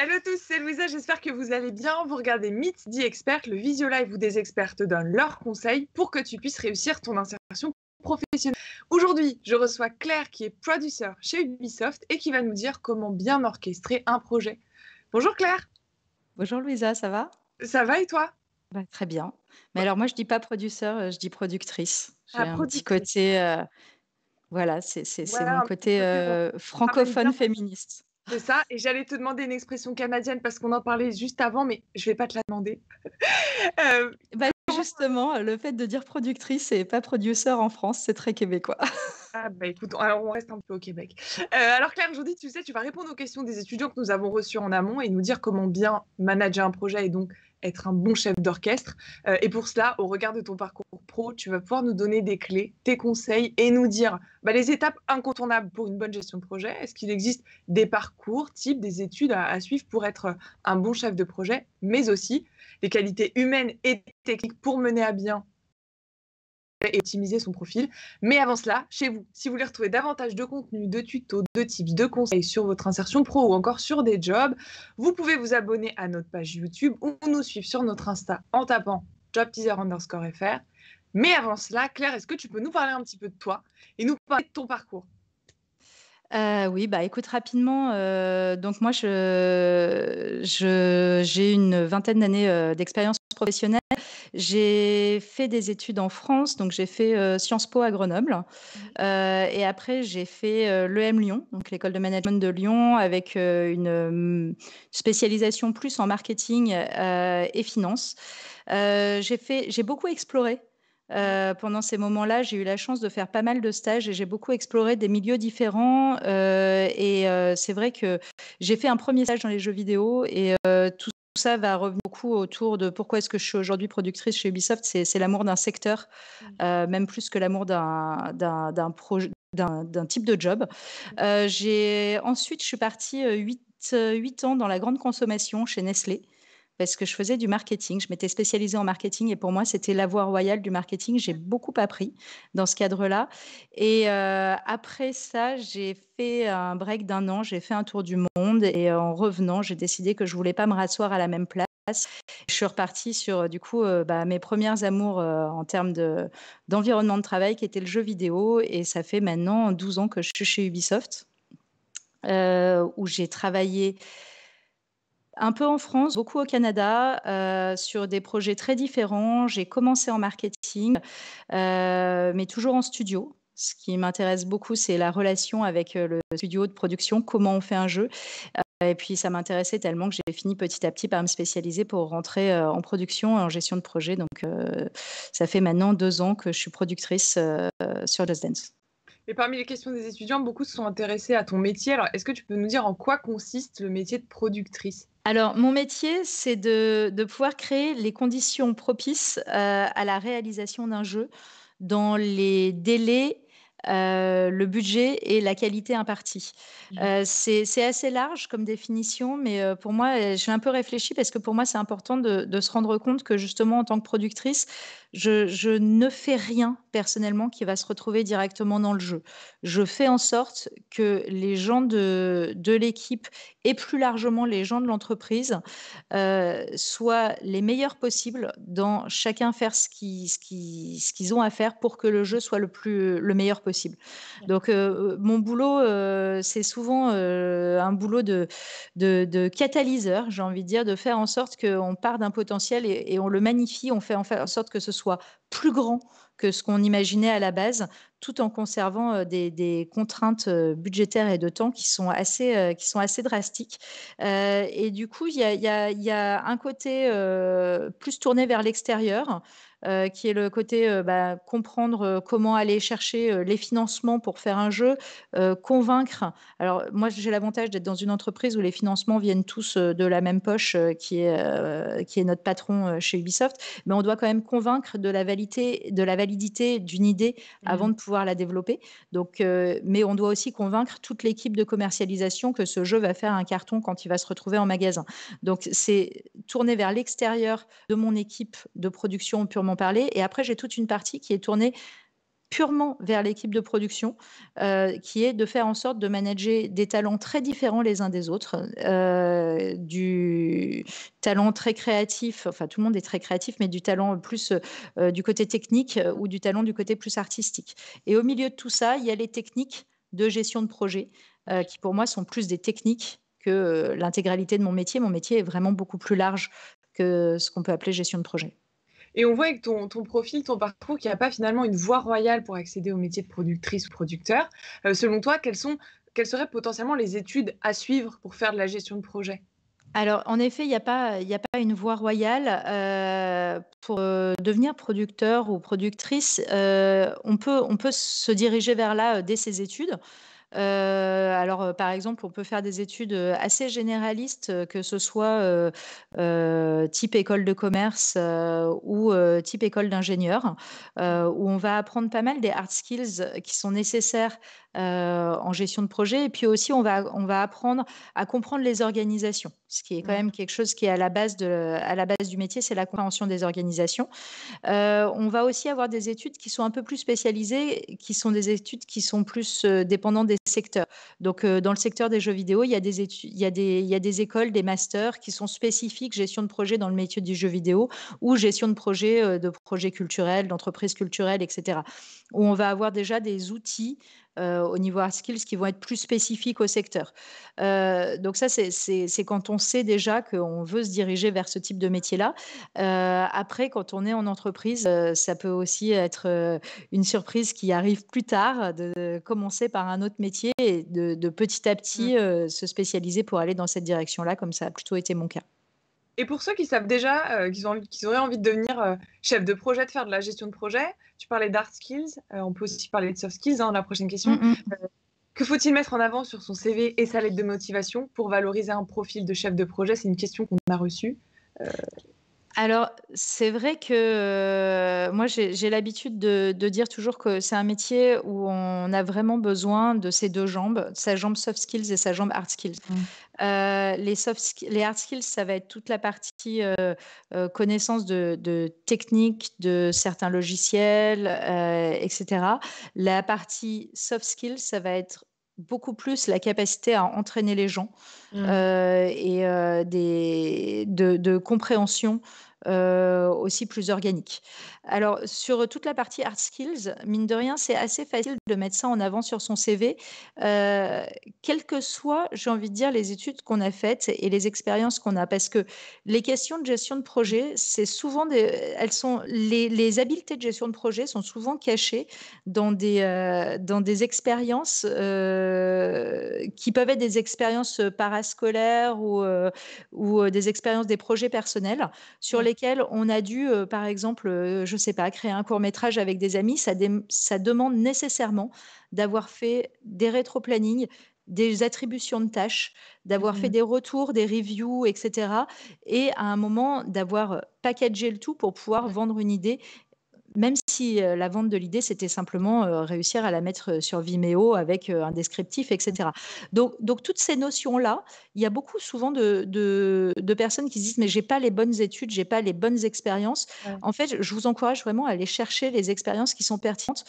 Hello tous, c'est Louisa, j'espère que vous allez bien. Vous regardez Meet the Expert, le visio live où des experts te donnent leurs conseils pour que tu puisses réussir ton insertion professionnelle. Aujourd'hui, je reçois Claire qui est producer chez Ubisoft et qui va nous dire comment bien orchestrer un projet. Bonjour Claire, Bonjour Louisa, ça va? ça va et toi? Bah, très bien. Mais alors moi je dis pas producer, je dis productrice. J'ai Ah, un petit productrice. côté, voilà, c'est Voilà mon un petit côté, côté, on travaille bien. francophone féministe. C'est ça, et j'allais te demander une expression canadienne parce qu'on en parlait juste avant, mais je vais pas te la demander. Euh, Bah, justement, le fait de dire productrice et pas producer en France, c'est très québécois. Ah bah écoute, alors on reste un peu au Québec. Alors Claire, aujourd'hui, tu sais, tu vas répondre aux questions des étudiants que nous avons reçus en amont et nous dire comment bien manager un projet et donc être un bon chef d'orchestre. Et pour cela, au regard de ton parcours pro, tu vas pouvoir nous donner des clés, tes conseils et nous dire les étapes incontournables pour une bonne gestion de projet. Est-ce qu'il existe des parcours, types, des études à suivre pour être un bon chef de projet, mais aussi des qualités humaines et techniques pour mener à bien et optimiser son profil. Mais avant cela, chez vous, si vous voulez retrouver davantage de contenu, de tutos, de tips, de conseils sur votre insertion pro ou encore sur des jobs, vous pouvez vous abonner à notre page YouTube ou nous suivre sur notre Insta en tapant jobteaser_fr. Mais avant cela, Claire, est-ce que tu peux nous parler un petit peu de toi et nous parler de ton parcours? Oui, bah, écoute rapidement, donc moi j'ai une vingtaine d'années, d'expérience professionnelle. J'ai fait des études en France, donc j'ai fait, Sciences Po à Grenoble, et après j'ai fait, l'EM Lyon, donc l'école de management de Lyon avec, spécialisation plus en marketing, et finance. J'ai beaucoup exploré, pendant ces moments-là. J'ai eu la chance de faire pas mal de stages et j'ai beaucoup exploré des milieux différents, c'est vrai que j'ai fait un premier stage dans les jeux vidéo et tout ça va revenir beaucoup autour de pourquoi est-ce que je suis aujourd'hui productrice chez Ubisoft. C'est l'amour d'un secteur, même plus que l'amour d'un type de job. Ensuite, je suis partie, 8 ans dans la grande consommation chez Nestlé parce que je faisais du marketing. Je m'étais spécialisée en marketing et pour moi, c'était la voie royale du marketing. J'ai beaucoup appris dans ce cadre-là et après ça, j'ai fait un break d'1 an. J'ai fait un tour du monde et en revenant, j'ai décidé que je voulais pas me rasseoir à la même place. Je suis repartie sur, du coup, mes premières amours, en termes d'environnement de travail qui était le jeu vidéo et ça fait maintenant 12 ans que je suis chez Ubisoft, où j'ai travaillé un peu en France, beaucoup au Canada, sur des projets très différents. J'ai commencé en marketing, mais toujours en studio. Ce qui m'intéresse beaucoup, c'est la relation avec, le studio de production, comment on fait un jeu, et puis ça m'intéressait tellement que j'ai fini petit à petit par me spécialiser pour rentrer, en production et en gestion de projet. Donc ça fait maintenant 2 ans que je suis productrice, sur Just Dance. Et parmi les questions des étudiants, beaucoup se sont intéressés à ton métier. Alors, est-ce que tu peux nous dire en quoi consiste le métier de productrice? Alors, mon métier, c'est de pouvoir créer les conditions propices, à la réalisation d'un jeu dans les délais, le budget et la qualité impartie. C'est assez large comme définition, mais pour moi, j'ai un peu réfléchi parce que pour moi, c'est important de se rendre compte que justement, en tant que productrice, je ne fais rien personnellement qui va se retrouver directement dans le jeu. Je fais en sorte que les gens de l'équipe et plus largement les gens de l'entreprise, soient les meilleurs possibles dans chacun faire ce qu'ils ont à faire pour que le jeu soit le meilleur possible. Donc mon boulot, c'est souvent, un boulot de catalyseur, j'ai envie de dire, de faire en sorte qu'on part d'un potentiel et on le magnifie, on fait en sorte que ce soit plus grand que ce qu'on imaginait à la base, tout en conservant, des contraintes, budgétaires et de temps qui sont assez drastiques. Et du coup, il y a un côté, plus tourné vers l'extérieur, qui est le côté, comprendre, comment aller chercher, les financements pour faire un jeu, convaincre. Alors moi, j'ai l'avantage d'être dans une entreprise où les financements viennent tous, de la même poche, qui est notre patron, chez Ubisoft, mais on doit quand même convaincre de la validité d'une idée avant Mmh. de pouvoir la développer. Donc mais on doit aussi convaincre toute l'équipe de commercialisation que ce jeu va faire un carton quand il va se retrouver en magasin. Donc c'est tourné vers l'extérieur de mon équipe de production purement parler et après j'ai toute une partie qui est tournée purement vers l'équipe de production, qui est de faire en sorte de manager des talents très différents les uns des autres, du talent très créatif, enfin tout le monde est très créatif, mais du talent plus du côté technique ou du talent du côté plus artistique. Et au milieu de tout ça, il y a les techniques de gestion de projet, qui pour moi sont plus des techniques que l'intégralité de mon métier. Mon métier est vraiment beaucoup plus large que ce qu'on peut appeler gestion de projet. Et on voit avec ton profil, ton parcours, qu'il n'y a pas finalement une voie royale pour accéder au métier de productrice ou producteur. Selon toi, quelles seraient potentiellement les études à suivre pour faire de la gestion de projet? Alors, en effet, il y a pas une voie royale, pour, devenir producteur ou productrice, on peut se diriger vers là, dès ses études. Alors, par exemple, on peut faire des études, assez généralistes, que ce soit, type école de commerce, ou, type école d'ingénieur, où on va apprendre pas mal des hard skills qui sont nécessaires, en gestion de projet et puis aussi on va apprendre à comprendre les organisations, ce qui est quand Mmh. même quelque chose qui est à la base du métier, c'est la compréhension des organisations. On va aussi avoir des études qui sont un peu plus spécialisées, qui sont des études qui sont plus, dépendantes des secteurs. Donc, dans le secteur des jeux vidéo, il y a des écoles, des masters qui sont spécifiques gestion de projet dans le métier du jeu vidéo ou gestion de projets culturels, d'entreprises culturelles et cetera. Où on va avoir déjà des outils, au niveau hard skills qui vont être plus spécifiques au secteur. Donc ça, c'est quand on sait déjà qu'on veut se diriger vers ce type de métier-là. Après, quand on est en entreprise, ça peut aussi être, une surprise qui arrive plus tard, de commencer par un autre métier et de petit à Mmh. petit, se spécialiser pour aller dans cette direction-là, comme ça a plutôt été mon cas. Et pour ceux qui savent déjà, qu'ils auraient envie de devenir, chef de projet, de faire de la gestion de projet, tu parlais d'hard skills, on peut aussi parler de soft skills, hein, la prochaine question. Mmh mh. Que faut-il mettre en avant sur son CV et sa lettre de motivation pour valoriser un profil de chef de projet? C'est une question qu'on a reçue. Heu, Alors, c'est vrai que, moi j'ai l'habitude de dire toujours que c'est un métier où on a vraiment besoin de ses 2 jambes, sa jambe soft skills et sa jambe hard skills. mmh. Les hard skills, ça va être toute la partie, connaissance de techniques, de certains logiciels, et cetera. La partie soft skills, ça va être beaucoup plus la capacité à entraîner les gens, Mmh. et des de compréhension, aussi plus organique. Alors sur toute la partie hard skills, mine de rien, c'est assez facile de mettre ça en avant sur son CV, heu, quelles que soient, j'ai envie de dire, les études qu'on a faites et les expériences qu'on a. Parce que les questions de gestion de projet, c'est souvent des elles sont les habiletés de gestion de projet sont souvent cachées dans des expériences, qui peuvent être des expériences, parascolaires ou des expériences des projets personnels sur Ouais. lesquels on a dû, par exemple, je sais pas, créer un court métrage avec des amis. Ça demande nécessairement d'avoir fait des rétro-planning, des attributions de tâches, d'avoir fait Mmh. des retours, des reviews et cetera et à un moment d'avoir, packagé le tout pour pouvoir vendre une idée même si, la vente de l'idée, c'était simplement, réussir à la mettre, sur Vimeo avec, un descriptif et cetera. Donc toutes ces notions-là, il y a beaucoup souvent de personnes qui se disent: «Mais j'ai pas les bonnes études, j'ai pas les bonnes expériences». Ouais. En fait, je vous encourage vraiment à aller chercher les expériences qui sont pertinentes.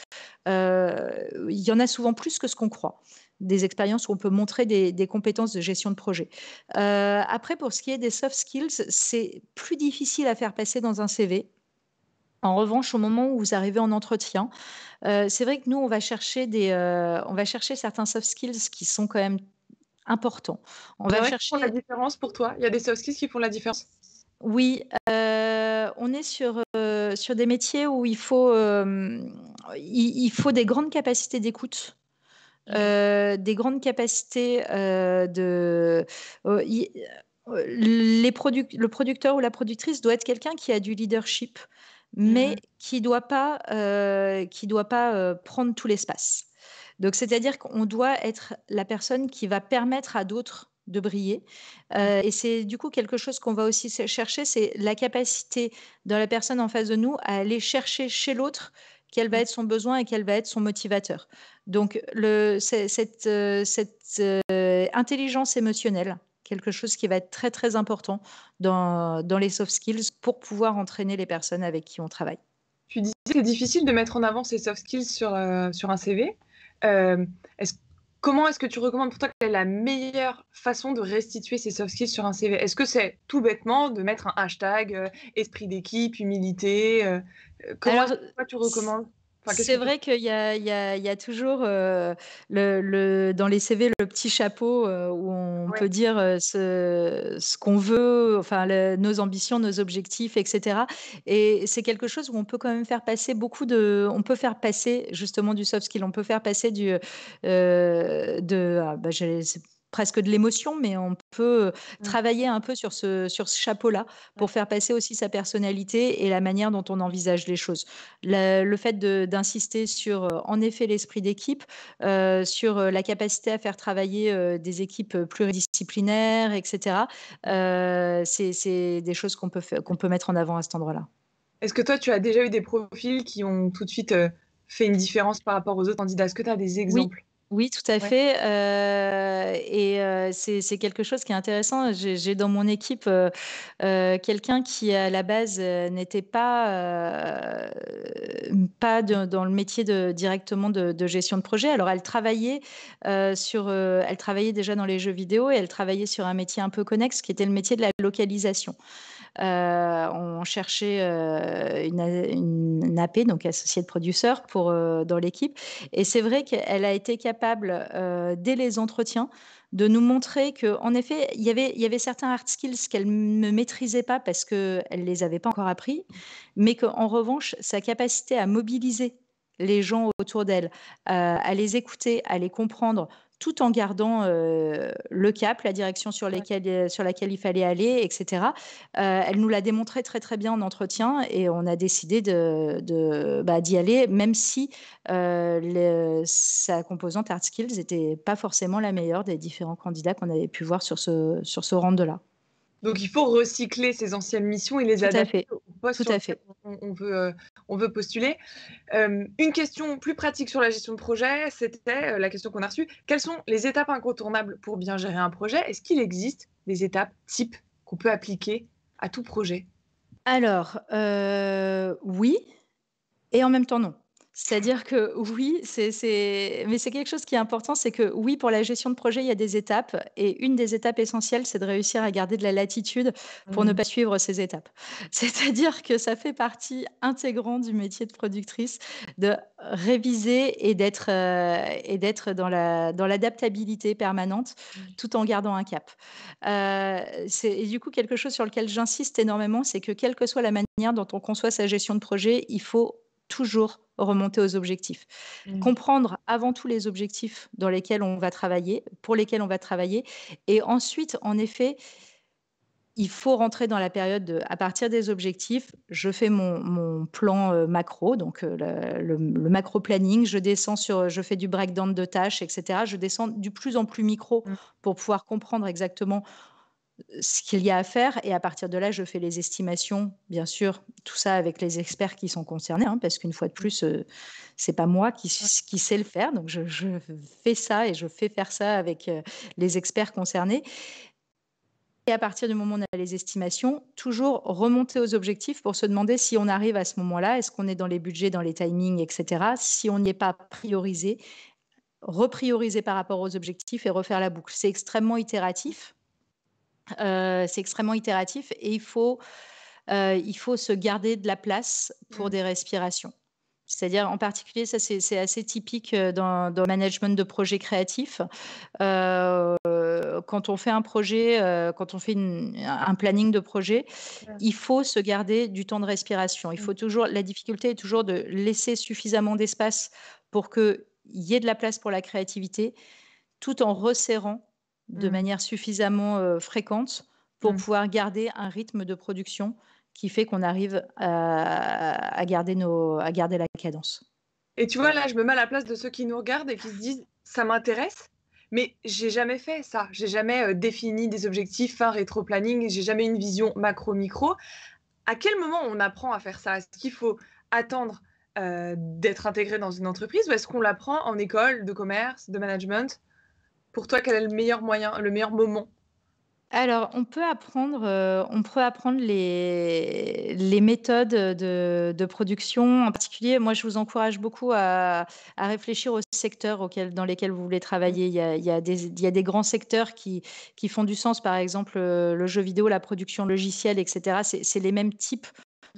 Il y en a souvent plus que ce qu'on croit. Des expériences où on peut montrer des compétences de gestion de projet. Après pour ce qui est des soft skills, c'est plus difficile à faire passer dans un CV. En revanche, au moment où vous arrivez en entretien, c'est vrai que nous, on va chercher certains soft skills qui sont quand même importants. On Il y va en a qui font la chercher différence pour toi? Il y a des soft skills qui font la différence? oui, on est sur des métiers où il faut des grandes capacités d'écoute, OK. des grandes capacités, de i les le producteur ou la productrice doit être quelqu'un qui a du leadership, mais Mmh. qui doit pas, prendre tout l'espace. Donc c'est-à-dire qu'on doit être la personne qui va permettre à d'autres de briller, et c'est du coup quelque chose qu'on va aussi chercher, c'est la capacité de la personne en face de nous à aller chercher chez l'autre quel va Mmh. être son besoin et quel va être son motivateur. Donc cette, intelligence émotionnelle, quelque chose qui va être très, très important dans les soft skills pour pouvoir entraîner les personnes avec qui on travaille. Tu disais que c'est difficile de mettre en avant ces soft skills sur un CV. Euh, est-ce- Comment est-ce que tu recommandes pour toi quelle est la meilleure façon de restituer ces soft skills sur un CV? Est-ce que c'est tout bêtement de mettre un hashtag esprit d'équipe, humilité comment est-ce Alors, que toi tu recommandes? Enfin, qu'est-ce c'est que toi... vrai qu'il y a toujours dans les CV le petit chapeau où on Ouais. peut dire ce qu'on veut, enfin nos ambitions, nos objectifs, etc. Et c'est quelque chose où on peut quand même faire passer on peut faire passer justement du soft skill, on peut faire passer c'est presque de l'émotion, mais on peut Mm. travailler un peu sur ce chapeau-là Ouais. pour faire passer aussi sa personnalité et la manière dont on envisage les choses. Le fait d'insister sur, en effet, l'esprit d'équipe, sur la capacité à faire travailler des équipes pluridisciplinaires, etc. C'est des choses qu'on peut mettre en avant à cet endroit-là. Est-ce que toi tu as déjà eu des profils qui ont tout de suite fait une différence par rapport aux autres candidats? Est-ce que tu as des Oui, exemples? oui, tout à Ouais. fait. C'est quelque chose qui est intéressant. J'ai dans mon équipe quelqu'un qui, à la base, n'était pas dans le métier directement de gestion de projet. Alors, elle travaillait déjà dans les jeux vidéo et elle travaillait sur un métier un peu connexe qui était le métier de la localisation. On cherchait une AP, donc associée de producteur, dans l'équipe. Et c'est vrai qu'elle a été capable, dès les entretiens, de nous montrer qu'en effet, il y avait certains hard skills qu'elle ne maîtrisait pas parce qu'elle ne les avait pas encore appris, mais qu'en revanche, sa capacité à mobiliser les gens autour d'elle, à les écouter, à les comprendre, tout en gardant le cap, la direction sur laquelle il fallait aller, etc. Elle nous l'a démontré très très bien en entretien et on a décidé d'y aller, même si sa composante hard skills n'était pas forcément la meilleure des différents candidats qu'on avait pu voir sur ce round-là. Donc, il faut recycler ces anciennes missions et les Tout à adapter fait, au poste tout sur à lequel fait. on veut postuler. Une question plus pratique sur la gestion de projet, c'était la question qu'on a reçue. Quelles sont les étapes incontournables pour bien gérer un projet? Est-ce qu'il existe des étapes types qu'on peut appliquer à tout projet? Alors, oui, et en même temps, non. C'est-à-dire que oui, mais c'est quelque chose qui est important, c'est que oui, pour la gestion de projet, il y a des étapes. Et une des étapes essentielles, c'est de réussir à garder de la latitude pour ne Mhm. pas suivre ces étapes. C'est-à-dire que ça fait partie intégrante du métier de productrice de réviser et d'être dans l'adaptabilité permanente tout en gardant un cap. Et du coup, quelque chose sur lequel j'insiste énormément, c'est que quelle que soit la manière dont on conçoit sa gestion de projet, il faut toujours remonter aux objectifs. Mhm. Comprendre avant tout les objectifs dans lesquels on va travailler, pour lesquels on va travailler. Et ensuite, en effet, il faut rentrer dans la période à partir des objectifs, je fais mon plan macro, donc le macro planning, je fais du breakdown de tâches, etc. Je descends du plus en plus micro pour pouvoir comprendre exactement ce qu'il y a à faire. Et à partir de là, je fais les estimations, bien sûr, tout ça avec les experts qui sont concernés, hein, parce qu'une fois de plus, c'est pas moi qui sais le faire. Donc, je fais ça et je fais faire ça avec les experts concernés. Et à partir du moment où on a les estimations, toujours remonter aux objectifs pour se demander si on arrive à ce moment-là, est-ce qu'on est dans les budgets, dans les timings, etc. Si on n'y est pas priorisé, reprioriser par rapport aux objectifs et refaire la boucle. C'est extrêmement itératif et il faut se garder de la place pour Mhm. des respirations. C'est-à-dire, en particulier, ça c'est assez typique dans le management de projets créatifs. Quand on fait un projet, quand on fait un planning de projet, il faut se garder du temps de respiration. La difficulté est toujours de laisser suffisamment d'espace pour qu'il y ait de la place pour la créativité, tout en resserrant de Mhm. manière suffisamment fréquente pour Mhm. pouvoir garder un rythme de production qui fait qu'on arrive à garder la cadence. Et tu vois, là, je me mets à la place de ceux qui nous regardent et qui se disent, ça m'intéresse, mais j'ai jamais fait ça. J'ai jamais défini des objectifs, un rétro-planning, j'ai jamais une vision macro-micro. À quel moment on apprend à faire ça? Est-ce qu'il faut attendre d'être intégré dans une entreprise ou est-ce qu'on l'apprend en école de commerce, de management? Pour toi, quel est le meilleur moyen, le meilleur moment? Alors, on peut apprendre les méthodes de production. En particulier, moi, je vous encourage beaucoup à réfléchir aux secteurs dans lesquels vous voulez travailler. Il y a des grands secteurs qui font du sens, par exemple, le jeu vidéo, la production logicielle, etc. C'est les mêmes types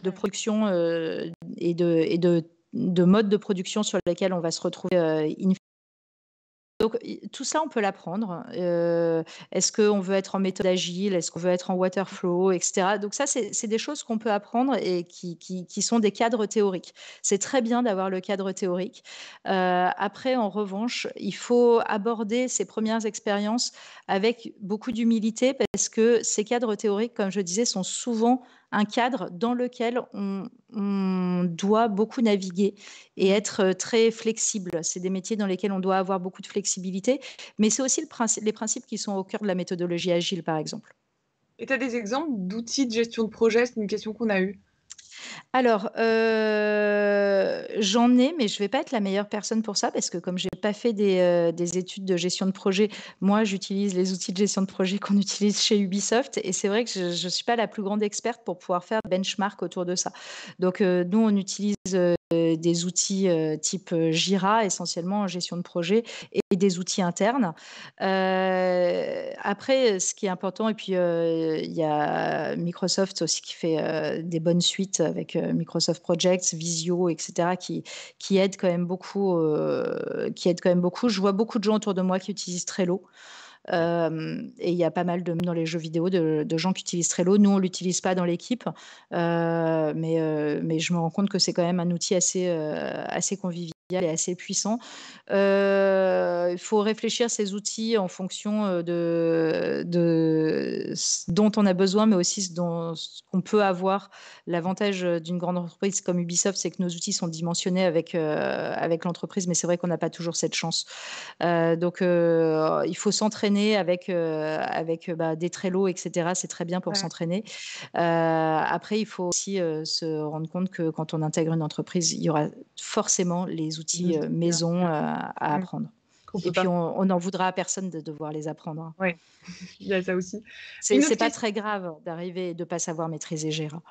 de Ouais. production et de modes de production sur lesquels on va se retrouver donc, tout ça, on peut l'apprendre. Est-ce qu'on veut être en méthode agile? Est-ce qu'on veut être en waterflow, etc. Donc ça, c'est des choses qu'on peut apprendre et qui sont des cadres théoriques. C'est très bien d'avoir le cadre théorique. Après, en revanche, il faut aborder ces premières expériences avec beaucoup d'humilité parce que ces cadres théoriques, comme je disais, sont souvent un cadre dans lequel on doit beaucoup naviguer et Mm. être très flexible. C'est des métiers dans lesquels on doit avoir beaucoup de flexibilité, mais c'est aussi les principes qui sont au cœur de la méthodologie agile, par exemple. Et tu as des exemples d'outils de gestion de projet? C'est une question qu'on a eue. Alors, j'en ai, mais je vais pas être la meilleure personne pour ça parce que comme j'ai pas fait des études de gestion de projet, moi, j'utilise les outils de gestion de projet qu'on utilise chez Ubisoft et c'est vrai que je suis pas la plus grande experte pour pouvoir faire benchmark autour de ça. Donc, nous, on utilise des outils type Jira, essentiellement en gestion de projet, et des outils internes. Après, ce qui est important, et puis il y a Microsoft aussi qui fait des bonnes suites avec Microsoft Projects, Visio, etc., qui aident quand même beaucoup. Qui aident quand même beaucoup. Je vois beaucoup de gens autour de moi qui utilisent Trello. Et il y a pas mal dans les jeux vidéo de gens qui utilisent Trello. Nous, on ne l'utilise pas dans l'équipe, mais je me rends compte que c'est quand même un outil assez convivial et assez puissant. Il faut réfléchir ces outils en fonction de ce dont on a besoin, mais aussi ce qu'on peut avoir. L'avantage d'une grande entreprise comme Ubisoft, c'est que nos outils sont dimensionnés avec l'entreprise, mais c'est vrai qu'on n'a pas toujours cette chance. Donc, il faut s'entraîner avec des Trello, etc. C'est très bien pour Ouais. s'entraîner. Après, il faut aussi se rendre compte que quand on intègre une entreprise, il y aura forcément les Des outils outils, maison à mm, apprendre. qu'on Et peut puis, pas. on n'en voudra à personne de devoir les apprendre, hein. Ouais, il y a ça aussi. Une C'est autre pas question. très grave d'arriver et de pas savoir maîtriser Jira.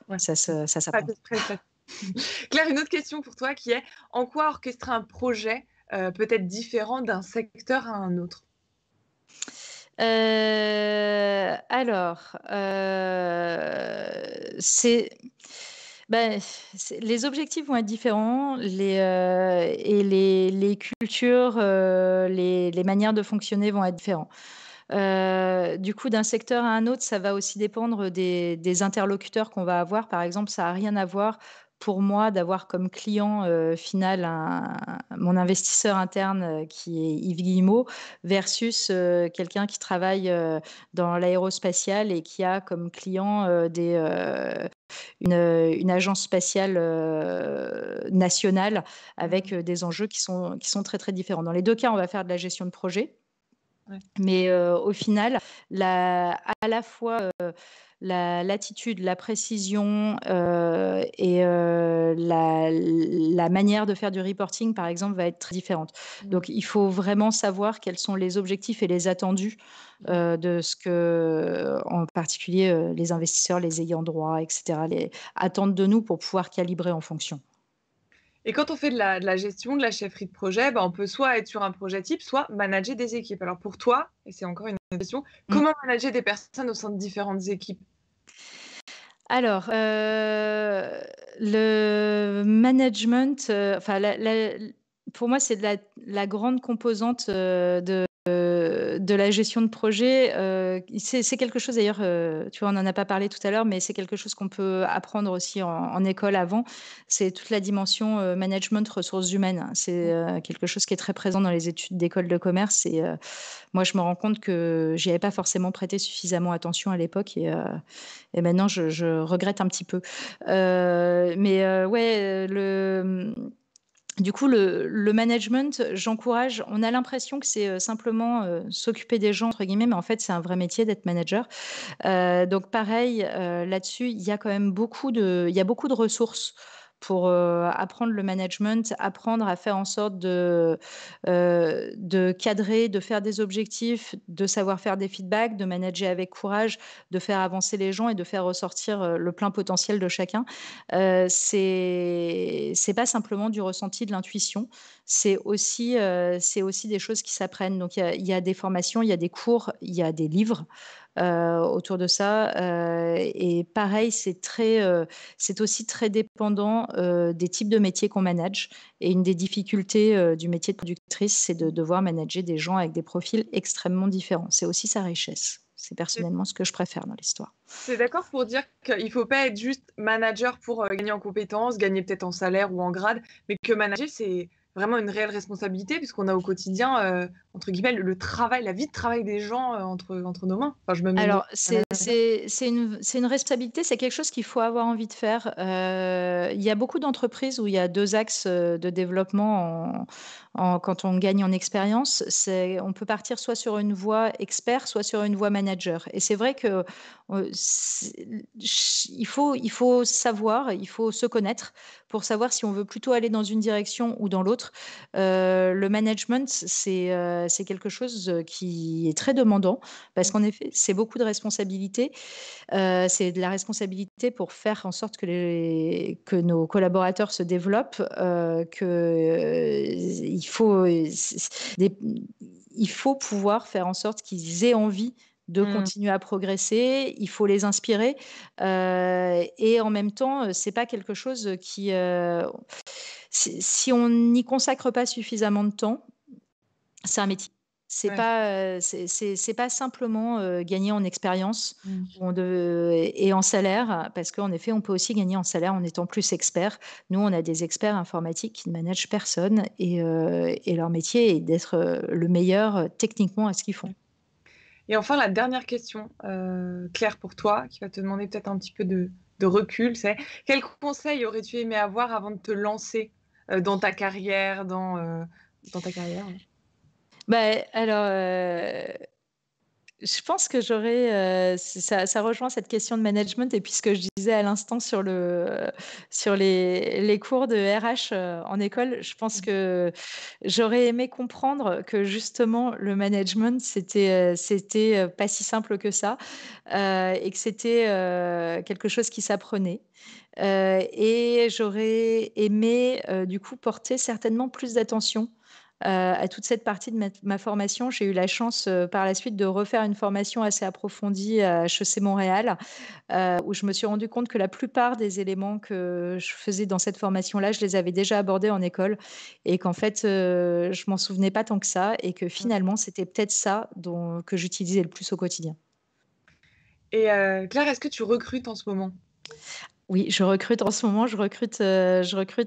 Ouais. Ça Pas s'apprend. de stress là. Claire, une autre question pour toi qui est en quoi orchestrer un projet peut être différent d'un secteur à un autre? Alors, c'est ben, les objectifs vont être différents, et les cultures, les manières de fonctionner vont être différents. Du coup, d'un secteur à un autre, ça va aussi dépendre des interlocuteurs qu'on va avoir. Par exemple, ça n'a rien à voir pour moi d'avoir comme client final mon investisseur interne qui est Yves Guillemot versus quelqu'un qui travaille dans l'aérospatiale et qui a comme client une agence spatiale nationale avec Mm. des enjeux qui sont très très différents. Dans les deux cas, on va faire de la gestion de projet. Ouais. Mais au final, à la fois la l'attitude, la précision et la manière de faire du reporting, par exemple, va être très différente. Mm. Donc, il faut vraiment savoir quels sont les objectifs et les attendus Mm. de ce que, en particulier, les investisseurs, les ayants droit, etc., attendent de nous pour pouvoir calibrer en fonction. Et quand on fait de la gestion, de la chefferie de projet, bah, on peut soit être sur un projet type, soit manager des équipes. Alors pour toi, et c'est encore une autre question, Mmh. comment manager des personnes au sein de différentes équipes? Alors, le management, enfin pour moi, c'est la grande composante, de la gestion de projet, c'est quelque chose d'ailleurs, tu vois, on n'en a pas parlé tout à l'heure, mais c'est quelque chose qu'on peut apprendre aussi en école avant. C'est toute la dimension, management ressources humaines. C'est, quelque chose qui est très présent dans les études d'école de commerce et moi, je me rends compte que j'y avais pas forcément prêté suffisamment attention à l'époque et maintenant je regrette un petit peu. Mais ouais, du coup, le management, j'encourage. On a l'impression que c'est simplement s'occuper des gens, entre guillemets, mais en fait, c'est un vrai métier d'être manager. Donc, pareil, là-dessus, il y a quand même il y a beaucoup de ressources pour apprendre le management, apprendre à faire en sorte de cadrer, de faire des objectifs, de savoir faire des feedbacks, de manager avec courage, de faire avancer les gens et de faire ressortir le plein potentiel de chacun. C'est pas simplement du ressenti, de l'intuition, c'est aussi des choses qui s'apprennent. Donc il y a des formations, il y a des cours, il y a des livres autour de ça. Et pareil, c'est aussi très dépendant des types de métiers qu'on manage. Et une des difficultés du métier de productrice, c'est de devoir manager des gens avec des profils extrêmement différents. C'est aussi sa richesse. C'est personnellement ce que je préfère dans l'histoire. T'es d'accord pour dire qu'il ne faut pas être juste manager pour gagner en compétences, gagner peut-être en salaire ou en grade, mais que manager, c'est vraiment une réelle responsabilité puisqu'on a au quotidien, entre guillemets, le travail, la vie de travail des gens entre nos mains. Enfin, je me mets Alors, manager. c'est une responsabilité, c'est quelque chose qu'il faut avoir envie de faire. Il y a beaucoup d'entreprises où il y a 2 axes de développement quand on gagne en expérience. On peut partir soit sur une voie expert, soit sur une voie manager. Et c'est vrai que il faut savoir, il faut se connaître pour savoir si on veut plutôt aller dans une direction ou dans l'autre. Le management, c'est quelque chose qui est très demandant parce qu'en effet, c'est beaucoup de responsabilités. C'est de la responsabilité pour faire en sorte que nos collaborateurs se développent, il faut pouvoir faire en sorte qu'ils aient envie de continuer à progresser, il faut les inspirer. Et en même temps, c'est pas quelque chose qui... si on n'y consacre pas suffisamment de temps, c'est un métier. C'est pas simplement gagner en expérience et en salaire, parce qu'en effet, on peut aussi gagner en salaire en étant plus expert. Nous, on a des experts informatiques qui ne managent personne et leur métier est d'être le meilleur techniquement à ce qu'ils font. Et enfin, la dernière question, Claire, pour toi, qui va te demander peut-être un petit peu de recul, c'est quel conseil aurais-tu aimé avoir avant de te lancer dans ta carrière, dans ta carrière? Alors, je pense que ça rejoint cette question de management et puis ce que je disais à l'instant sur les cours de RH en école. Je pense que j'aurais aimé comprendre que justement le management, c'était pas si simple que ça et que c'était quelque chose qui s'apprenait. Et j'aurais aimé du coup porter certainement plus d'attention à toute cette partie de ma formation. J'ai eu la chance par la suite de refaire une formation assez approfondie à HEC Montréal, où je me suis rendu compte que la plupart des éléments que je faisais dans cette formation-là, je les avais déjà abordés en école et qu'en fait, je m'en souvenais pas tant que ça et que finalement, c'était peut-être ça que j'utilisais le plus au quotidien. Et Claire, est-ce que tu recrutes en ce moment? Oui, je recrute en ce moment, je recrute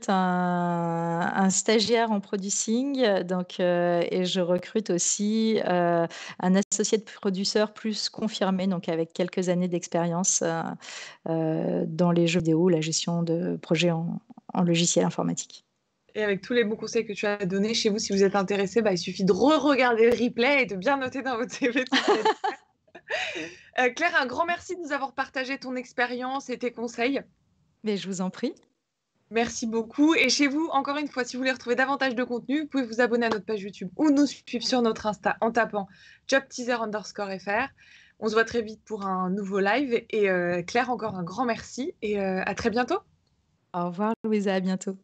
un stagiaire en producing, donc, et je recrute aussi un associate producer plus confirmé, donc avec quelques années d'expérience dans les jeux vidéo, la gestion de projets en logiciel informatique. Et avec tous les bons conseils que tu as donnés, chez vous, si vous êtes intéressé, il suffit de re-regarder le replay et de bien noter dans votre CV tout ce qui a été fait. Claire, un grand merci de nous avoir partagé ton expérience et tes conseils. Mais je vous en prie. Merci beaucoup. Et chez vous, encore une fois, si vous voulez retrouver davantage de contenu, vous pouvez vous abonner à notre page YouTube ou nous suivre sur notre Insta en tapant jobteaser_fr. On se voit très vite pour un nouveau live. Et Claire, encore un grand merci et à très bientôt. Au revoir, Louisa, à bientôt.